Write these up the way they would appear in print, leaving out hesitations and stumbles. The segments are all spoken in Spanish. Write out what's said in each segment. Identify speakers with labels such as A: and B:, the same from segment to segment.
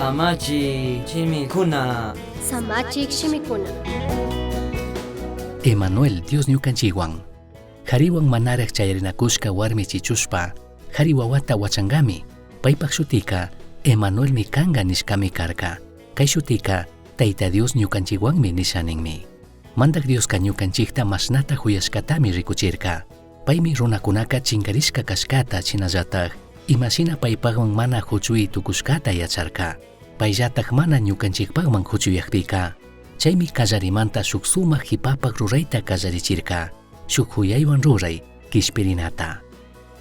A: Samachi chimikuna.
B: Samachik shimikuna.
C: Emmanuel Dios ñukanchikwan. Hariwan manaraq chayrinakushka warmi chichushpa, hari wawata wachangami. Paypak shutika Emmanuel mi kanga nishkami karka. Kay shutika Tayta Dios ñukanchikwanmi nishaninmi. Mandak Dioska ñukanchikta masnata huyashkatami rikuchirka. Paymi runakunaka chinkarishka kashkata chinallatak imashina paypakwan mana huchuy tukushkata yacharka. Payllatak mana ñukanchikpakman huchuyakpika. Chaymi kallarimanta shuk sumak hipapak rurayta kallarichirka. Shuk huyaywan ruray kishpirinata.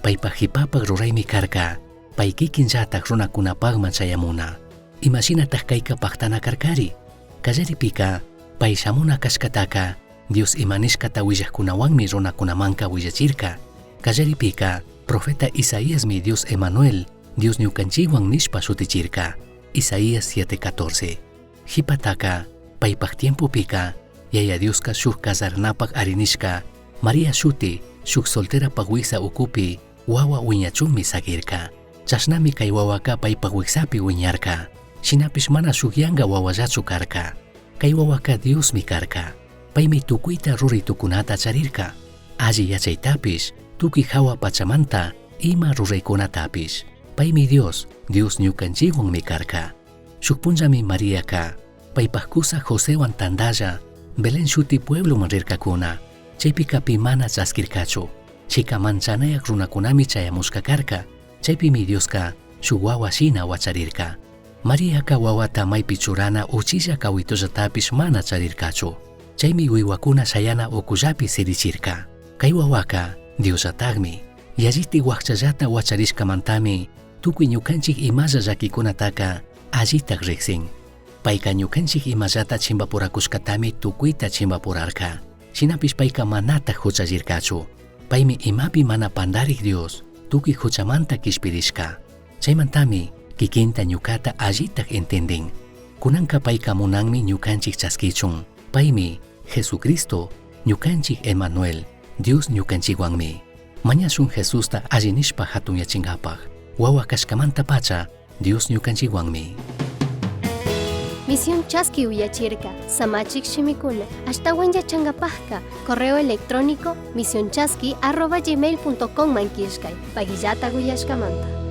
C: Paypak hipapak ruraymi karka. Pay kikinllatak runakunapakman chayamuna. Imashinataq kayka paktana karkari. Kallaripika pay shamuna kashkataka Dios imanishkata willaqkunawanmi runakunamanka willachirka. Kallaripika profeta Isaíasmi Dios Emmanuel Dios ñukanchikwan nishpa shutichirka. Isaías 7:14. Hipataka paypak tiempupika yaya Dioska shuk kasarnapak arinishka María shuti shuk solterapak wiksa ukupi wawa wiñachunmi sakirka. Chashnami kay wawaka paypak wiksapi wiñarka. Shinapish mana shuk yanga wawallachu karka. Kay wawaka Diosmi karka. Paymi tukuyta ruritukunata charirka. Alli yachaytapish tukuy hawa pachamanta ima ruraykunatapish. Paymi Dios ñukanchikwanmi karka. Shuk punllami Mariaka. Paypak kusa Josewan tandalla Belén shuti puebloman rirkakuna. Chaypika pi mana chaskirkachu. Chika manchanayak runakunami chayamushka karka. Chaypimi Dioska shuk wawa shina wacharirka. Mariaka wawata maypi churana uchilla kawitullatapish mana charirkachu. Chaymi wiwakuna shayana ukullapi sirichirka. Kay wawaka Diosatagmi. Yalliti wakchallata wacharishkamantami tukuy ñukanchik imalla llakikunataka allitaq riqsin. Payka ñukanchik imallata chimpapurakushkatami tukuyta chimpapurarka. Shinapish payka manataq huchallirkachu. Paymi imapi mana pandariq Dios tukuy huchamanta kishpirishka. Chaymantami kikinta ñukata allitaq entendin. Kunanka payka munanmi ñukanchik chaskichun. Paymi Jesucristo ñukanchik Emmanuel Dios ñukanchikwanmi. Mañashun Jesusta allinishpa hatunyachingapaq. Wawa kashkamanta pacha Dios ñukanchikwanmi.
B: Misión Chasqui Uyachirka, Samachik Shimikuna, Ashtawan Yachangapajka, correo electrónico misionchasqui@gmail.com mankishkay, Pagillata Guyashkamanta.